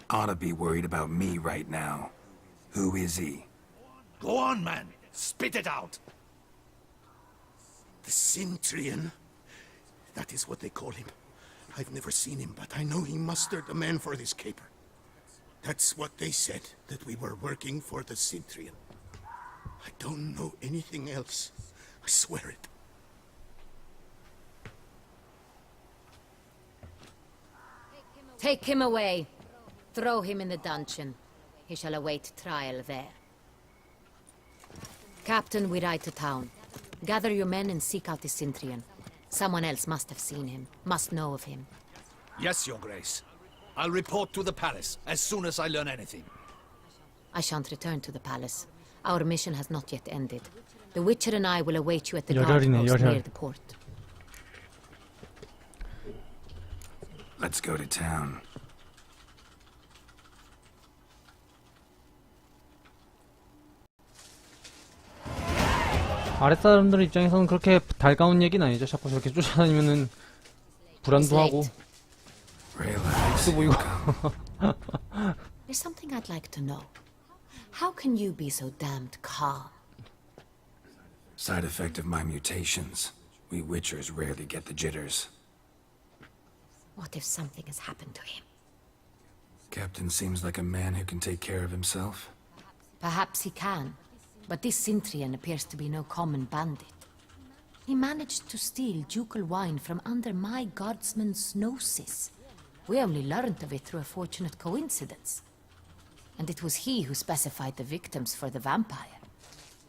ought to be worried about me right now. Who is he? Go on, man. Spit it out. The Centurion? That is what they call him. I've never seen him, but I know he mustered a man for this caper. That's what they said, that we were working for the Centurion. I don't know anything else. I swear it. Take him away. Throw him in the dungeon. He shall await trial there. Captain, we ride to town. Gather your men and seek out the Centurion. Someone else must have seen him, must know of him. Yes, Your Grace. I'll report to the palace as soon as I learn anything. I shan't return to the palace. Our mission has not yet ended. The Witcher and I will await you at the guard post near the port. Let's go to town. 아랫사람들 입장에서는 그렇게 달가운 얘기는 아니죠. 자꾸 저렇게 쫓아다니면은 불안도 하고 또 보이고. There's something I'd like to know. How can you be so damned calm? Side effect of my mutations. We Witchers rarely get the jitters. What if something has happened to him? Captain seems like a man who can take care of himself. Perhaps he can, but this Centurion appears to be no common bandit. He managed to steal ducal wine from under my guardsman's noses. We only learned of it through a fortunate coincidence. And it was he who specified the victims for the vampire.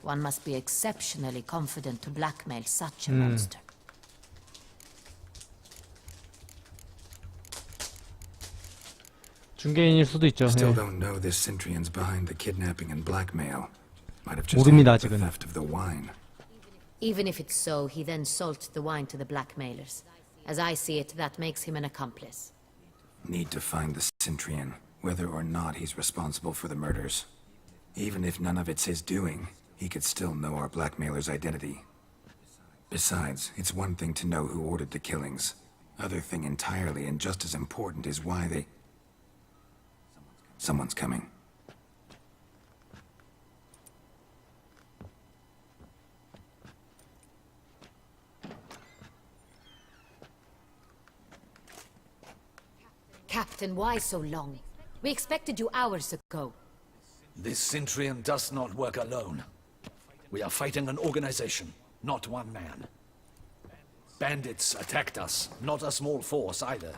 One must be exceptionally confident to blackmail such a monster. 중개인일 수도 있죠. Still don't know this Centurion's behind the kidnapping and blackmail. Might have just handled the theft of the wine. Even if it's so, he then sold the wine to the blackmailers. As I see it, that makes him an accomplice. Need to find the Centurion, whether or not he's responsible for the murders. Even if none of it's his doing, he could still know our blackmailer's identity. Besides, it's one thing to know who ordered the killings. Other thing entirely, and just as important, is why they... Someone's coming. Captain, why so long? We expected you hours ago. This Centurion does not work alone. We are fighting an organization, not one man. Bandits attacked us, not a small force either.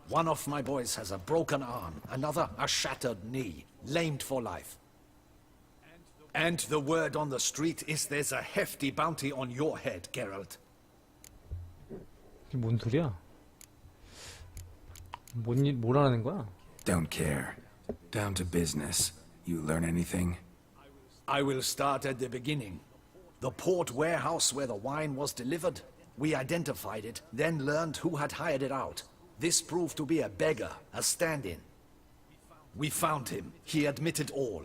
One of my boys has a broken arm, another a shattered knee, lamed for life. And the word on the street is there's a hefty bounty on your head, Geralt. 이게 뭔 소리야? 뭐라는 거야? Don't care. Down to business. You learn anything? I will start at the beginning. The port warehouse where the wine was delivered. We identified it, then learned who had hired it out. This proved to be a beggar, a stand-in. We found him. He admitted all.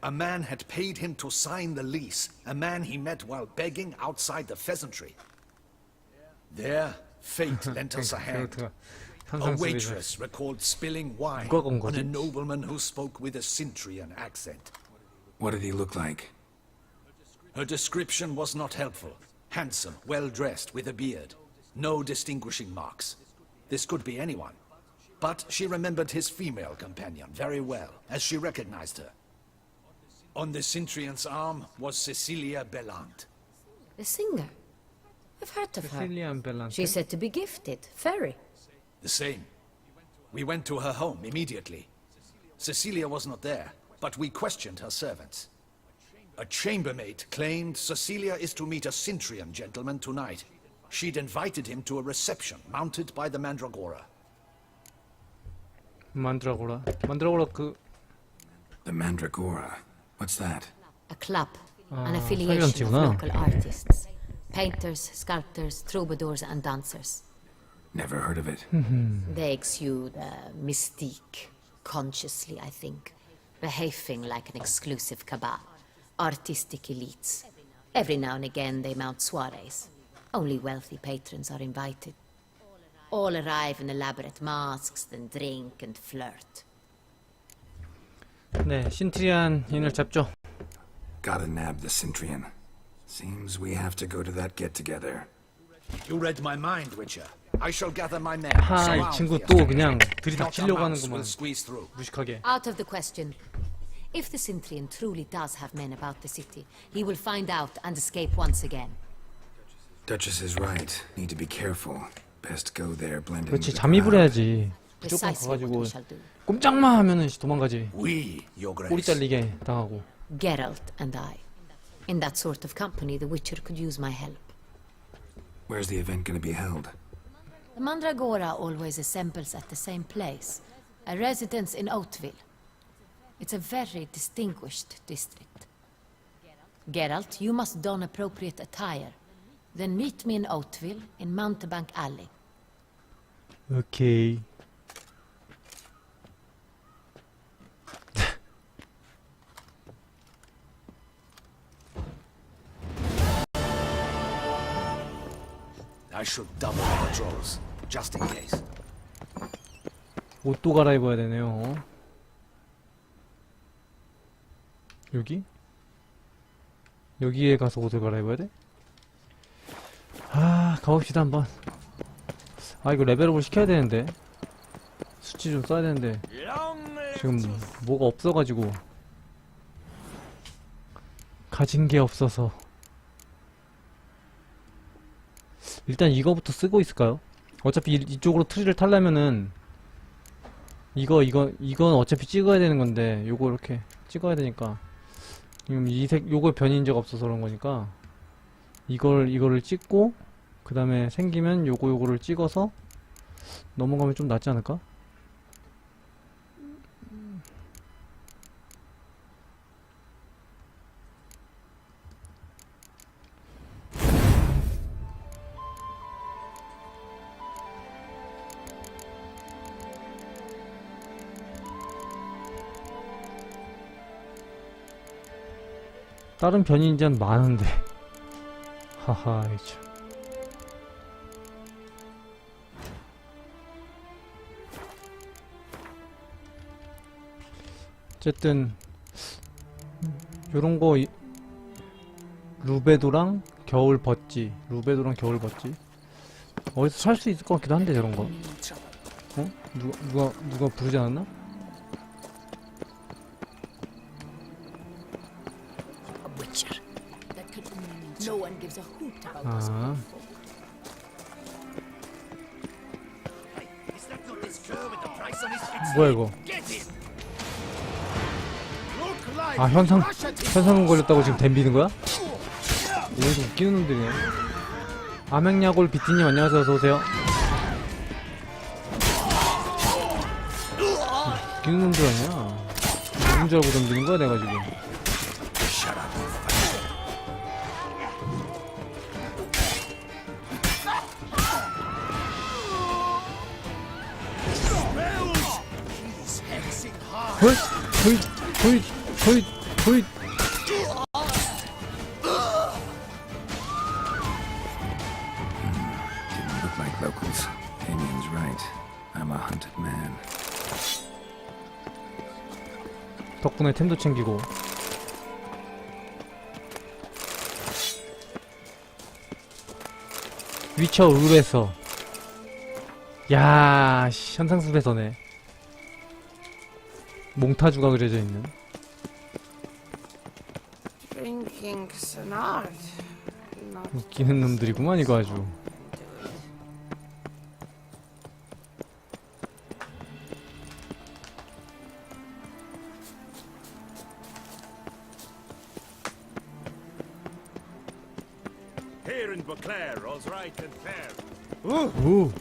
A man had paid him to sign the lease, a man he met while begging outside the pheasantry. There, fate lent us a hand. A waitress recalled spilling wine on a nobleman who spoke with a Centurion accent. What did he look like? Her description was not helpful. Handsome, well-dressed, with a beard. No distinguishing marks. This could be anyone. But she remembered his female companion very well, as she recognized her. On the Centurion's arm was Cecilia Bellant. The singer? I've heard of her. She's said to be gifted. Fairy. The same. We went to her home immediately. Cecilia was not there, but we questioned her servants. A chambermaid claimed Cecilia is to meet a Centurion gentleman tonight. She'd invited him to a reception mounted by the Mandragora. 만드라고라 그... The Mandragora? What's that? A club. An affiliation of local artists. Painters, sculptors, troubadours and dancers. Never heard of it. They exude mystique. Consciously, I think. Behaving like an exclusive cabal. Artistic elites. Every now and again they mount soirees. Only wealthy patrons are invited. All arrive in elaborate masks, then drink and flirt. 네, 신트리안인을 잡죠. Gotta nab the Cintrian. Seems we have to go to that get-together. You read my mind, Witcher. I shall gather my men. 하, 이 surround 친구 the 또 estate. 그냥 Not a 들이닥치려고 mouse 하는구만. will squeeze through. 무식하게. Out of the question. If the Cintrian truly does have men about the city, he will find out and escape once again. Duchess is right. Need to be careful. Best go there, blend in 그렇지, with the 잠입을 crowd. 해야지. 무조건 Precisely what 가가지고 we shall do. 꼼짝마 하면은 도망가지. We, your 꼬리 grace. 잘리게 당하고. Geralt and I. In that sort of company, the Witcher could use my help. Where's the event gonna be held? The Mandragora always assembles at the same place, a residence in Oatville. It's a very distinguished district. Geralt, you must don appropriate attire. Then meet me in Oatville, in Mountebank Alley. 오케이. I should double the patrols, just in case. 옷도 갈아입어야 되네요. 여기? 여기에 가서 옷을 갈아입어야 돼? 아, 가봅시다 한번. 아, 이거 레벨업을 시켜야 되는데 수치 좀 써야 되는데 지금 뭐가 없어가지고 가진 게 없어서 일단 이거부터 쓰고 있을까요? 어차피 이쪽으로 트리를 타려면은 이건 어차피 찍어야 되는 건데 요거 이렇게 찍어야 되니까 지금 요거 변인 적 없어서 그런 거니까 이거를 찍고 그 다음에 생기면 요거를 찍어서 넘어가면 좀 낫지 않을까? 다른 변이인자는 많은데 하하 참. 어쨌든 요런거 루베도랑 겨울 벗지 어디서 살 수 있을 것 같기도 한데 저런거 어? 누가 부르지 않았나? 아 뭐야 이거 아 현상 걸렸다고 지금 댐비는 거야? 여기서 웃기는 놈들이네. 암행야골 비티님 안녕하세요. 어서오세요. 웃기는 놈들 아니야? 누군 줄 알고 덤비는 거야 내가 지금. 호잇 Didn't look like locals. Damien's right. I'm a hunted man. 덕분에 템도 챙기고. 위쳐 룰에서 야 현상숲에서네. 몽타주가 그려져 있는. Drinking's an art. Not 웃기는 놈들이구만 이거 아주. Here in Beauclair, all's right and fair. 오.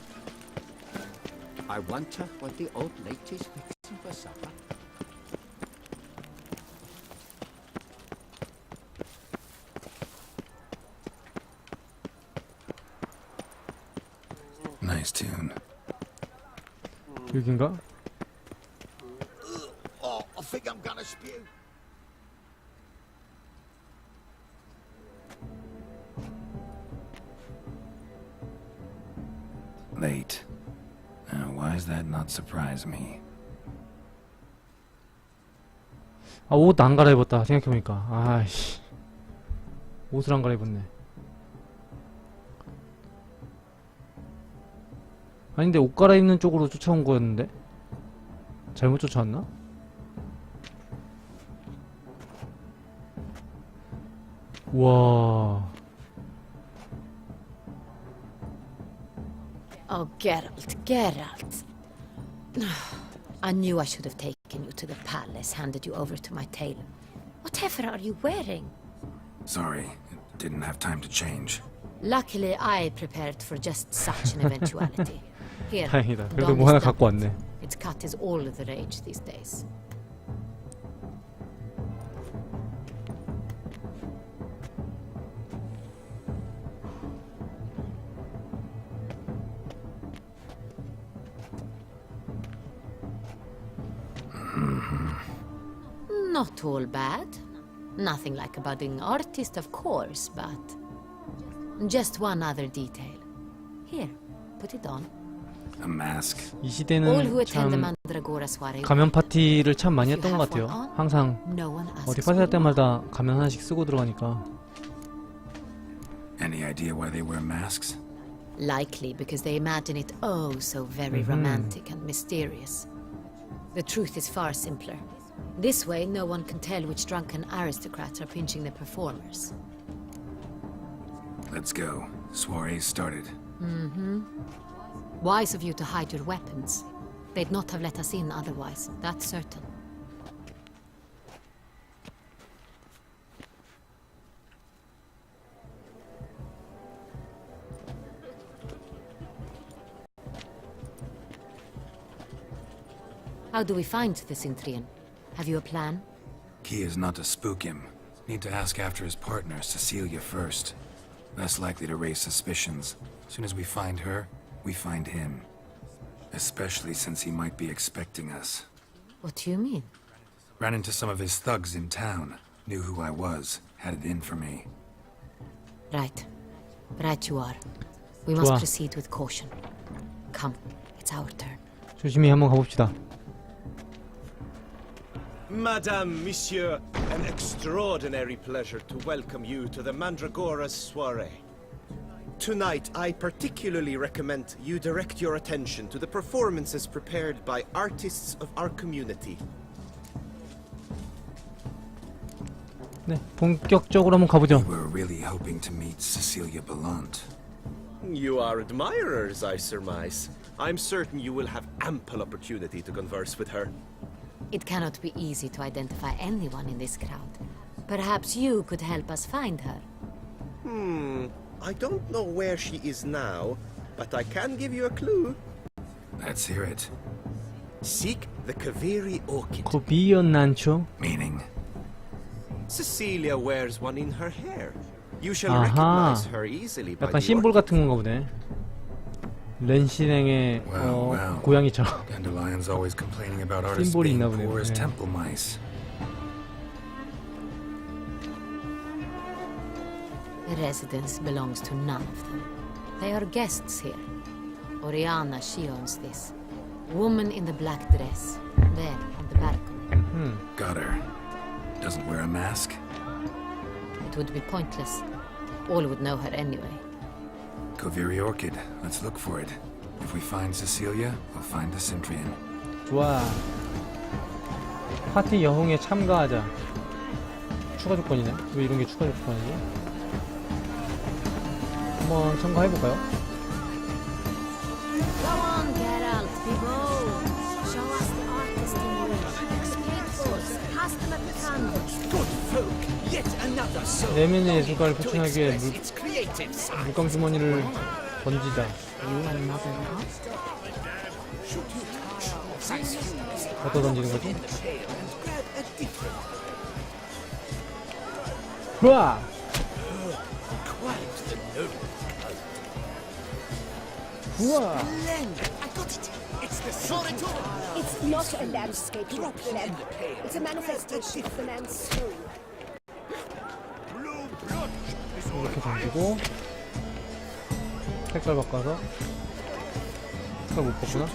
I wonder what the old lady's fixing for supper. Nice tune. 여긴가? Oh, I think I'm gonna spew. Late. Now, why does that not surprise me? 아, 옷 안 갈아입었다 생각해보니까. 아이씨, 옷을 안 갈아입었네. 아닌데 옷 갈아입는 쪽으로 쫓아온 거였는데? 잘못 쫓아왔나? 와. Oh, Geralt, Geralt. I knew I should have taken you to the palace, handed you over to my tailor. Whatever are you wearing? Sorry, didn't have time to change. Luckily, I prepared for just such an eventuality. Here, 다행이다. 그래도 don 뭐 하나 this 갖고 doublet. 왔네. Its cut is all the rage these days. Not all bad. Nothing like a budding artist, of course, but just one other detail. Here, put it on. A mask. 이 All who 시대는 attend the 참 Mandragora soiree, 가면 파티를 참 많이 했던 것 같아요. 항상 no one asks 어디 파티 할 you why. 때마다 가면 하나씩 쓰고 들어가니까. Any idea why they wear masks? Likely because they imagine it oh so very romantic and mysterious. The truth is far simpler. This way, no one can tell which drunken aristocrats are pinching the performers. Let's go. Soiree's started. Wise of you to hide your weapons. They'd not have let us in otherwise, that's certain. How do we find the Cintrian? Have you a plan? Key is not to spook him. Need to ask after his partner, Cecilia, first. Less likely to raise suspicions. Soon as we find her, we find him. Especially since he might be expecting us. What do you mean? Ran into some of his thugs in town. Knew who I was. Had it in for me. Right. Right you are. We must 좋아. proceed with caution. Come, it's our turn. 조심히 한번 가봅시다. Madame, Monsieur, an extraordinary pleasure to welcome you to the Mandragora's soiree. Tonight, I particularly recommend you direct your attention to the performances prepared by artists of our community. 네, 본격적으로 한번 가보죠. We were really hoping to meet Cecilia Belant. You are admirers, I surmise. I'm certain you will have ample opportunity to converse with her. It cannot be easy to identify anyone in this crowd. Perhaps you could help us find her. I don't know where she is now, but I can give you a clue. Let's hear it. Seek the Kaveri orchid. 고비연난초. Meaning? Cecilia wears one in her hair. You shall 아하. recognize her easily by 약간 the 심볼 orchid. 같은 건가 보네. 렌실행의 Well. 고양이처럼. Dandelion's always complaining about artists 심볼이 being 있나 보네요. poor as 네. temple mice. The residence belongs to none of them. They are guests here. Oriana, she owns this. Woman in the black dress. There, on the balcony. Got her. Doesn't wear a mask? It would be pointless. All would know her anyway. Koviri Orchid. Let's look for it. If we find Cecilia, we'll find the Cintrian. 좋아. 파티 여흥에 참가하자. 추가 조건이네. 왜 이런 게 추가 조건이지? 한번 참가해볼까요? Go on, Geralt, be bold. Show us the artist in you. Speak forth, cast them at the canvas. Good folk, yet another soul. 내면의 예술가를 표현하기 위해 express its creative side. 물감 주머니를 던지자. You another art? 어디다 던지는 거지? 좋아! Quite the noble. 우와! I got it. It's the Soritor. It's not a landscape, Flem. It's a manifestation of the man's soul. 이렇게 던지고 색깔 바꿔서 색깔 못 바꾸나?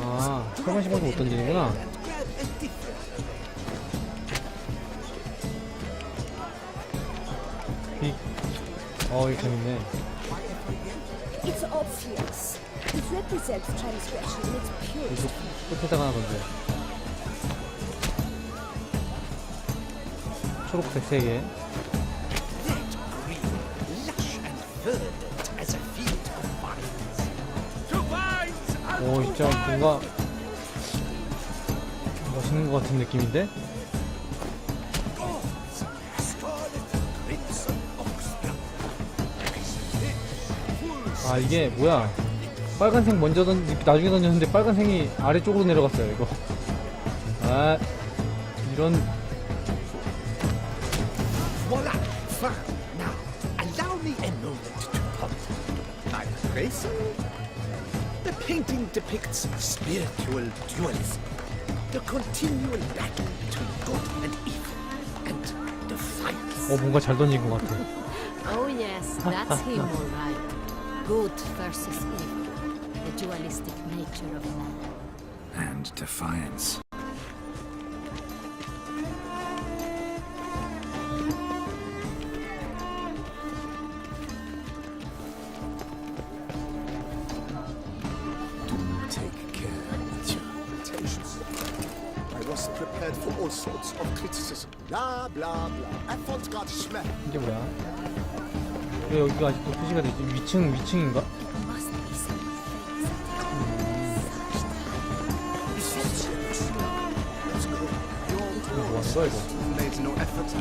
아, 세 번씩 못 던지는구나. 이거 재밌네. It's obvious. It represents transgression in its purest 이거 끝에다가 하나 던져. 초록색 3개. 오, 진짜 뭔가 멋있는 것 같은 느낌인데? 아, 이게 뭐야? 빨간색 먼저 나중에 던졌는데 빨간색이 아래쪽으로 내려갔어요, 이거. 아, 이런. Voila! Fine. Now, allow me a moment to ponder. I'm crazy? The painting depicts spiritual dualism, the continual battle between good and evil, and defiance. 뭔가 잘 던진 것 같아. Oh yes, that's him all right. Good versus evil. The dualistic nature of man. And defiance. Take care with your intentions. I was prepared for all sorts of criticism. Blah, blah, blah. I thought God smelled. 이게 뭐야? 왜 여기가 아직도 표시가 되지? 위층인가? Must be some things. Let's go. 이거 뭐 하는 거야, 이거? Made no effort.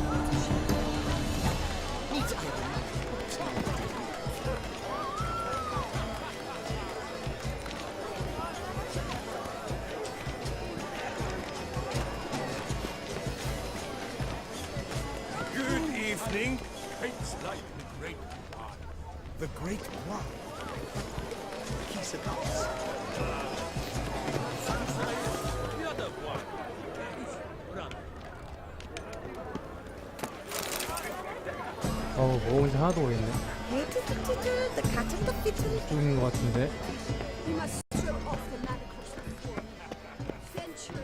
Good evening. It's like the Great One. The Great One? Kiss it up. 먹으면서 하나도 모르겠네. The cat and the kitten. 이쪽인 것 같은데. We must strip off the manacles before. Venture.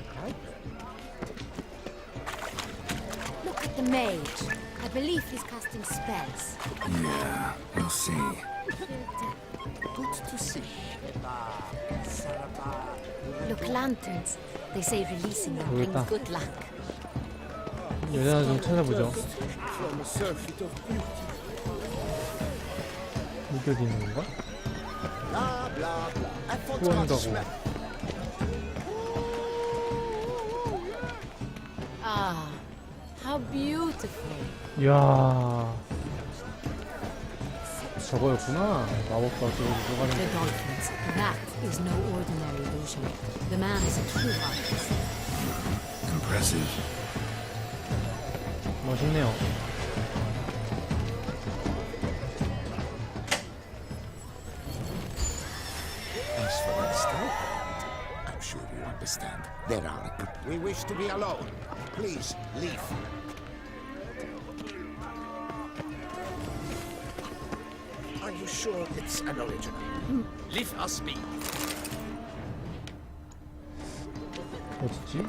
Look at the mage. I believe he's casting spells. Yeah, we'll see. Good to see. Look, lanterns. They say releasing them brings 모르겠다. good luck. 여자 하나 좀 찾아보죠. From a surfeit of beauty. 여기 어디 있는 건가? Blah, blah, blah. I thought 또 God 한다고. smelled. Ah, how beautiful. 이야. 저거였구나. 마법사 쪽으로 The 들어가는 거. dolphins. That is no ordinary illusion. The man is a true artist. Impressive. 멋있네요. As for that stout, I'm sure you understand. There are. We wish to be alone. Please leave. Are you sure it's an original? Leave us be. 어딨지?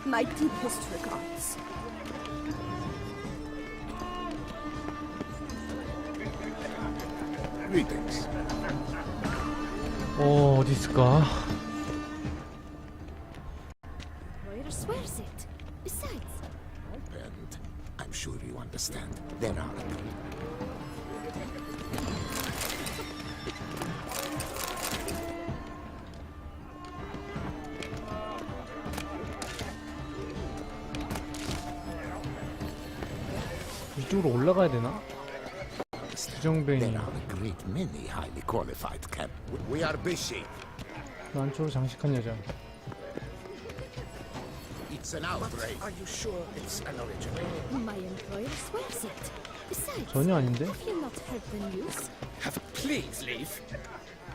My deepest regards. Greetings. 어디 있을까? Royer swears it. Besides, And I'm sure you understand. There are. 이쪽으로 올라가야 되나? 부정뱅이. There are a great many highly qualified camp. We are busy. 난초로 장식한 여자. It's an outrage. Are you sure it's an original? my employer swears it. Besides, 전혀 아닌데? have you not heard the news? Please leave.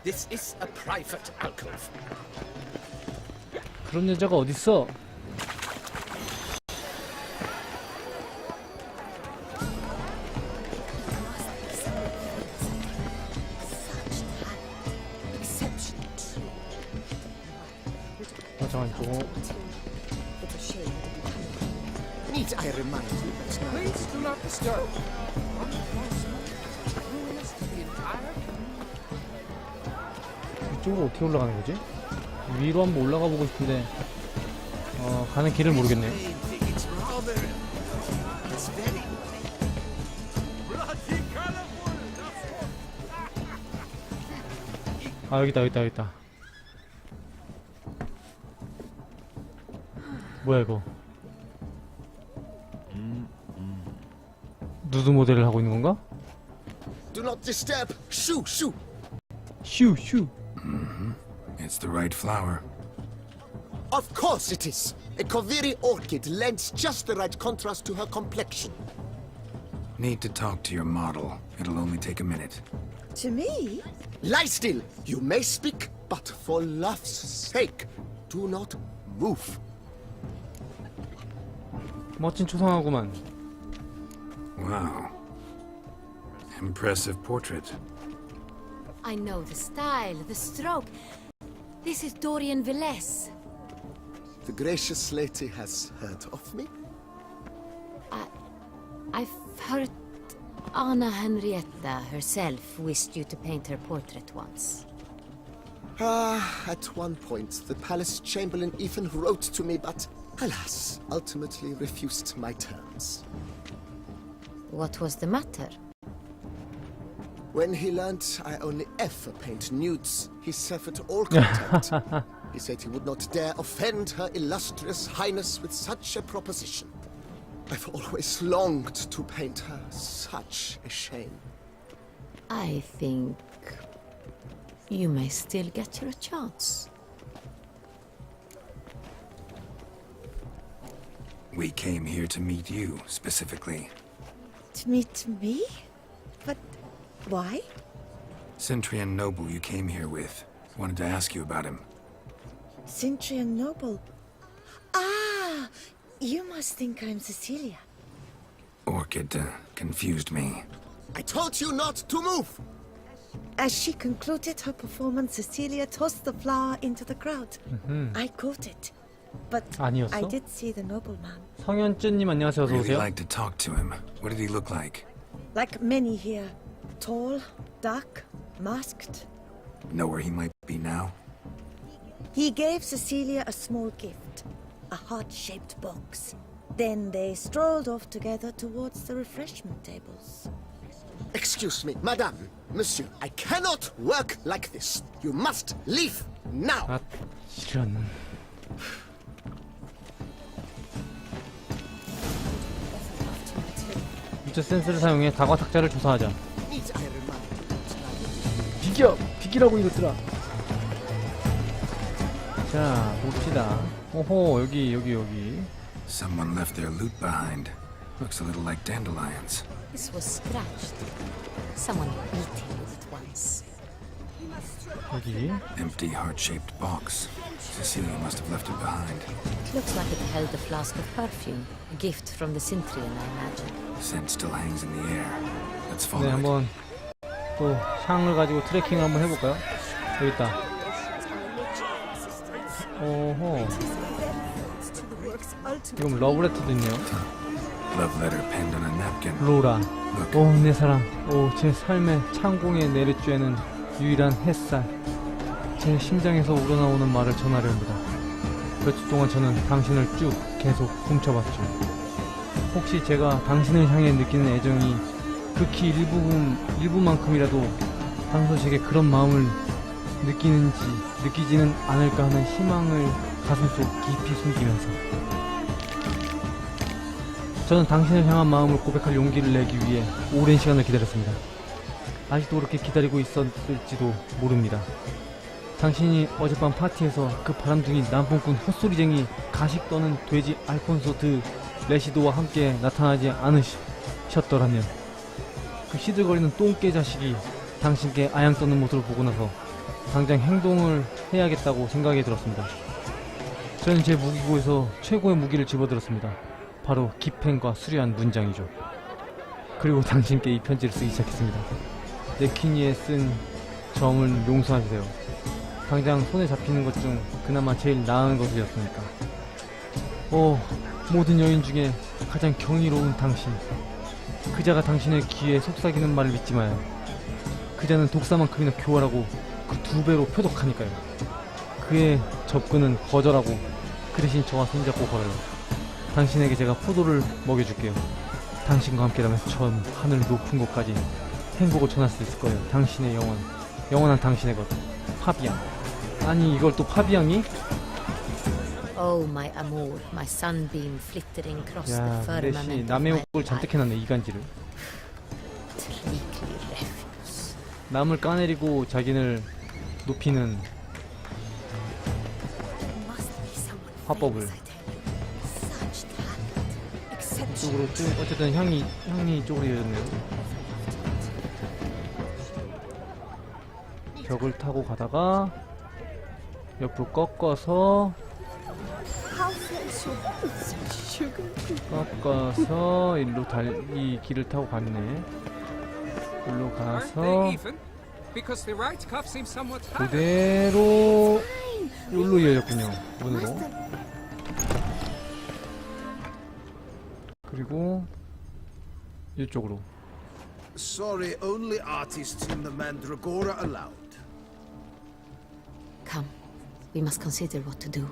This is a private alcove. 그런 여자가 어딨어? Exceptional true. 잠깐 저거 It's a shame to be Need I remind you that now... Please do not disturb. 이쪽으로 어떻게 올라가는 거지? 위로 한번 올라가 보고 싶은데 가는 길을 모르겠네요. It's rather... It's very... 아 여기다 여기다 여기다. 뭐야 이거? 누드 모델을 하고 있는 건가? Do not disturb! Shoo! Shoo! 슈 슈. It's the right flower. Of course it is! A Koviri orchid lends just the right contrast to her complexion. Need to talk to your model. It'll only take a minute. To me? Lie still! You may speak, but for love's sake, do not move. 멋진 초상화구만. Wow. Impressive portrait. I know the style, the stroke. This is Dorian Villes. The gracious lady has heard of me? I've heard Anna Henrietta herself wished you to paint her portrait once. At one point, the palace chamberlain even wrote to me, but alas, ultimately refused my terms. What was the matter? When he learned I only ever paint nudes, he severed all contact. He said he would not dare offend her illustrious highness with such a proposition. I've always longed to paint her. Such a shame. I think you may still get your chance. We came here to meet you, specifically. To meet me? But why? Centrian noble you came here with. Wanted to ask you about him. Centrian noble. Ah! You must think I'm Cecilia. Orchid confused me. I told you not to move! As she concluded her performance, Cecilia tossed the flower into the crowd. I caught it. But 아니었어? I did see the nobleman. 성현쯔님 안녕하세요. 어서 Really 오세요. like to talk to him. What did he look like? Like many here. Tall, dark, masked. Know where he might be now? He gave Cecilia a small gift. A heart-shaped box. Then they strolled off together towards the refreshment tables. Excuse me, madame, monsieur, I cannot work like this. You must leave now! 아 이런. 유저 센스를 사용해 다과 탁자를 조사하자. Need I remind you that now 비겨! 비기라고 이것들아. 자 봅시다. 오호 여기. Someone left their loot behind. Looks a little like dandelions. This was scratched. Someone beat him with it once. 여기. Empty heart-shaped box. Cecilia must have left it behind. It looks like it held a flask of perfume. A gift from the Cintrian, I imagine. Scent still hangs in the air. Let's follow 네 it. 한번 또 향을 가지고 트래킹을 한번 해볼까요? 여기 있다. 오호. 지금 러브레터도 있네요. Love letter penned on a napkin. 로라. 오 내 사랑. 오 제 삶의 창공에 내리쬐는 유일한 햇살. 제 심장에서 우러나오는 말을 전하려 합니다. 몇 주 동안 저는 당신을 쭉 계속 훔쳐봤죠. 혹시 제가 당신을 향해 느끼는 애정이 극히 일부만큼이라도 당소식에 그런 마음을 느끼지는 않을까 하는 희망을 가슴속 깊이 숨기면서 저는 당신을 향한 마음을 고백할 용기를 내기 위해 오랜 시간을 기다렸습니다. 아직도 그렇게 기다리고 있었을지도 모릅니다. 당신이 어젯밤 파티에서 그 바람둥이 남풍꾼 헛소리쟁이 가식 떠는 돼지 알폰소 드 레시도와 함께 나타나지 않으셨더라면 그 시들거리는 똥개 자식이 당신께 아양 떠는 모습을 보고 나서 당장 행동을 해야겠다고 생각이 들었습니다. 저는 제 무기고에서 최고의 무기를 집어들었습니다. 바로 기펜과 수려한 문장이죠. 그리고 당신께 이 편지를 쓰기 시작했습니다. 네키니에 쓴 점을 용서하세요. 당장 손에 잡히는 것 중 그나마 제일 나은 것이었으니까. 모든 여인 중에 가장 경이로운 당신. 그자가 당신의 귀에 속삭이는 말을 믿지 마요. 그자는 독사만큼이나 교활하고 그 2배로 표독하니까요. 그의 접근은 거절하고 그 대신 저와 손잡고 걸어요. 당신에게 제가 포도를 먹여줄게요. 당신과 함께라면 전 하늘 높은 곳까지 행복을 전할 수 있을 거예요. 당신의 영원한 당신의 것. 파비앙. 아니 이걸 또 파비앙이? Oh, my amour, my sunbeam flittering across the 야, firmament 레시 of 남의 my 옷을 잔뜩 life. 해놨네, 이간질을. Tricky refuse. 남을 까내리고 자기를 높이는 Must be someone 화법을. famous, I tell you. Such talent. Exceptional. 쪽으로 쭉 어쨌든 향이 이쪽으로 이어졌네요. 벽을 타고 가다가 옆으로 꺾어서 일로 이 길을 타고 갔네. 일로 가서 그대로 여기로 이어졌군요. 문으로. 그리고 이쪽으로. Sorry, only artists in the Mandragora allowed. Come, we must consider what to do.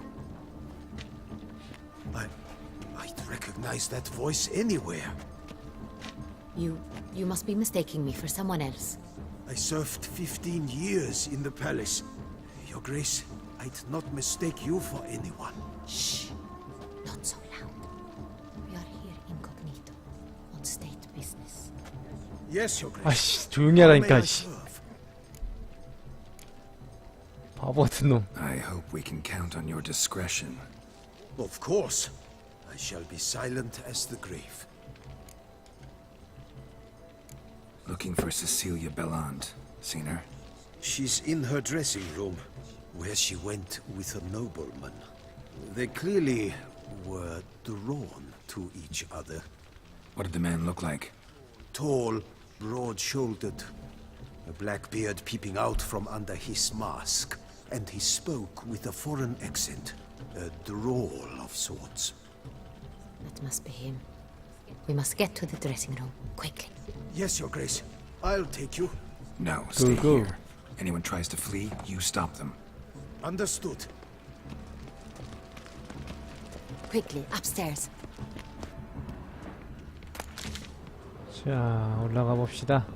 I'd recognize that voice anywhere. You must be mistaking me for someone else. I served 15 years in the palace. Your Grace, I'd not mistake you for anyone. Shh, not so loud. We are here incognito, on state business. Yes, Your Grace. 아씨 조용히 How may 하라니까. I 씨. serve? 바보 같은 놈. I hope we can count on your discretion. Of course. I shall be silent as the grave. Looking for Cecilia Belland. Seen her? She's in her dressing room, where she went with a nobleman. They clearly were drawn to each other. What did the man look like? Tall, broad-shouldered, a black beard peeping out from under his mask, and he spoke with a foreign accent, a drawl of sorts. That must be him. We must get to the dressing room, quickly. Yes, Your Grace. I'll take you. No, stay go. here. Anyone tries to flee, you stop them. Understood. Quickly, upstairs. 자, 올라가 봅시다.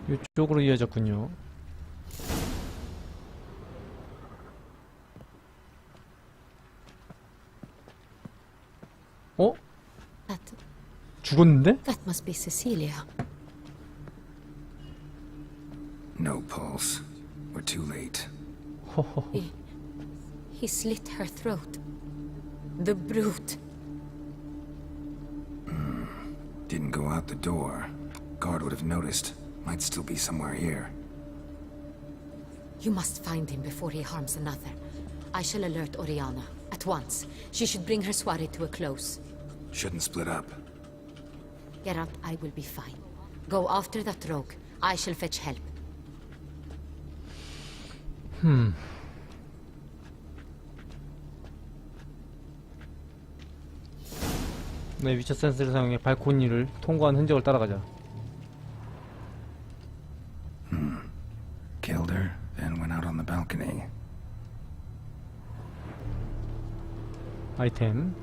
이쪽으로 이어졌군요. 어? 죽었는데? That must be Cecilia. No pulse. We're too late. 호호호. He slit her throat. The brute. Didn't go out the door. Guard would have noticed. Might still be somewhere here. You must find him before he harms another. I shall alert Oriana at once. She should bring her soirée to a close. Shouldn't split up. Geralt, I will be fine. Go after that rogue. I shall fetch help. 네, 위쳐 센서를 사용해 발코니를 통과한 흔적을 따라가자. Killed her, then went out on the balcony. 아이템.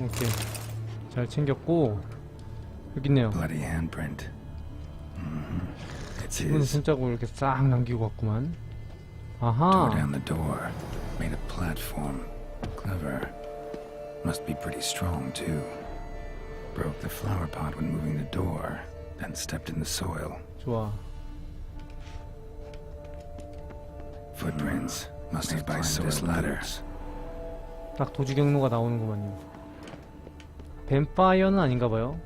오케이. 잘 챙겼고 여기 있네요. Bloody handprint. It's 이분 his. 손자국 이렇게 싹 남기고 갔구만. Tore 아하. down the door. Made a platform. Clever. Must be pretty strong, too. Broke the flower pot when moving the door, then stepped in the soil. 좋아. Footprints. Must have climbed this ladder. 딱 도주 경로가 나오는구만요. 뱀파이어는 아닌가봐요.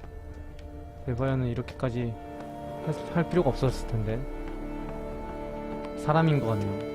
뱀파이어는 이렇게까지 할 필요가 없었을 텐데. 사람인 것 같네요.